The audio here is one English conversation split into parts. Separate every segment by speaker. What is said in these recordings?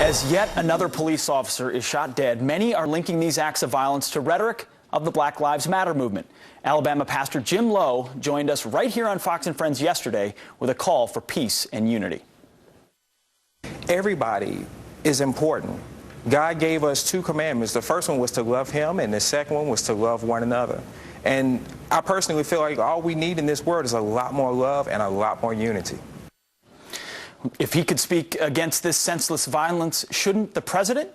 Speaker 1: As yet another police officer is shot dead, many are linking these acts of violence to rhetoric of the Black Lives Matter movement. Alabama Pastor Jim Lowe joined us right here on Fox & Friends yesterday with a call for peace and unity.
Speaker 2: Everybody is important. God gave us two commandments. The first one was to love Him, and the second one was to love one another. And I personally feel like all we need in this world is a lot more love and a lot more unity.
Speaker 1: If he could speak against this senseless violence, shouldn't the president?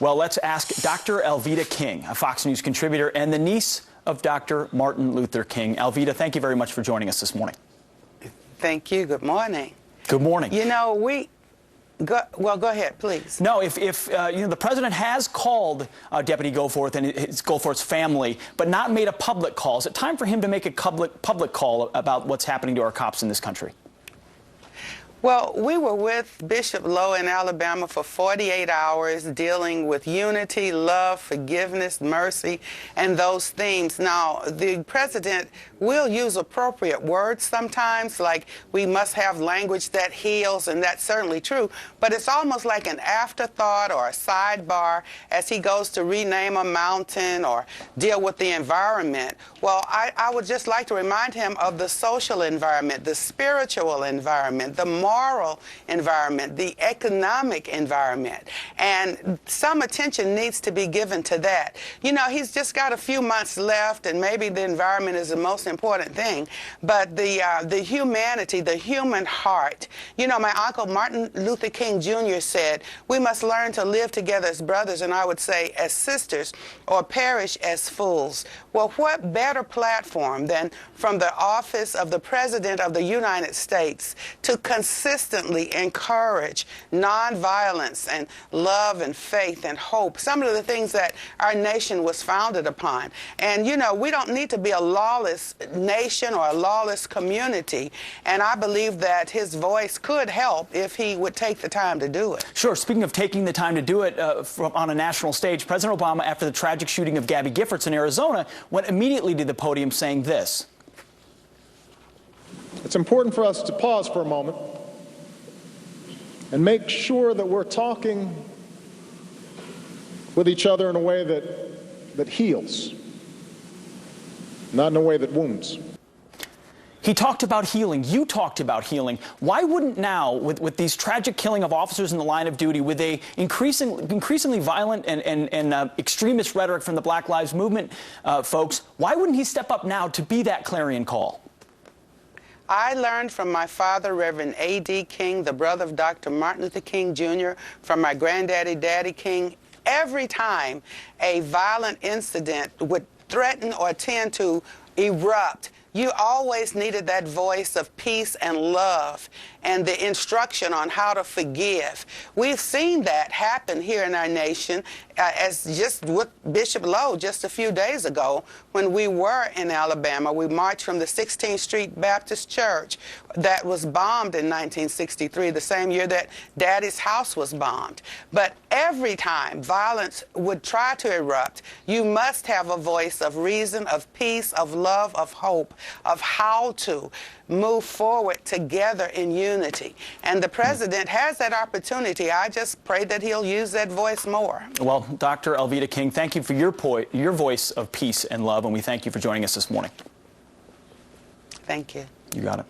Speaker 1: Well, let's ask Dr. Alveda King, a Fox News contributor and the niece of Dr. Martin Luther King. Alveda, thank you very much for joining us this morning.
Speaker 3: Thank you. Good morning.
Speaker 1: Good morning.
Speaker 3: You know, go ahead, please.
Speaker 1: No, if the president has called Deputy Goforth and Goforth's family, but not made a public call, is it time for him to make a public call about what's happening to our cops in this country?
Speaker 3: Well, we were with Bishop Lowe in Alabama for 48 hours dealing with unity, love, forgiveness, mercy, and those themes. Now, the president will use appropriate words sometimes, like we must have language that heals, and that's certainly true, but it's almost like an afterthought or a sidebar as he goes to rename a mountain or deal with the environment. Well, I would just like to remind him of the social environment, the spiritual environment, the moral environment, the economic environment, and some attention needs to be given to that. You know, he's just got a few months left, and maybe the environment is the most important thing, but the humanity, the human heart. You know, my uncle Martin Luther King Jr. said, we must learn to live together as brothers, and I would say as sisters, or perish as fools. Well, what better platform than from the office of the President of the United States to consistently encourage nonviolence and love and faith and hope, some of the things that our nation was founded upon. And, you know, we don't need to be a lawless nation or a lawless community, and I believe that his voice could help if he would take the time to do it.
Speaker 1: Sure. Speaking of taking the time to do it on a national stage, President Obama, after the tragic shooting of Gabby Giffords in Arizona, went immediately to the podium saying this.
Speaker 4: It's important for us to pause for a moment and make sure that we're talking with each other in a way that heals, not in a way that wounds.
Speaker 1: He talked about healing. You talked about healing. Why wouldn't now, with these tragic killing of officers in the line of duty, with a increasingly violent and extremist rhetoric from the Black Lives Movement folks, why wouldn't he step up now to be that clarion call?
Speaker 3: I learned from my father, Reverend A.D. King, the brother of Dr. Martin Luther King Jr., from my granddaddy, Daddy King, every time a violent incident would threaten or tend to erupt, you always needed that voice of peace and love and the instruction on how to forgive. We've seen that happen here in our nation, as just with Bishop Lowe just a few days ago when we were in Alabama. We marched from the 16th Street Baptist Church that was bombed in 1963, the same year that Daddy's house was bombed. But every time violence would try to erupt, you must have a voice of reason, of peace, of love, of hope, of how to move forward together in unity. And the president has that opportunity. I just pray that he'll use that voice more.
Speaker 1: Well, Dr. Alveda King, thank you for your voice of peace and love, and we thank you for joining us this morning.
Speaker 3: Thank you.
Speaker 1: You got it.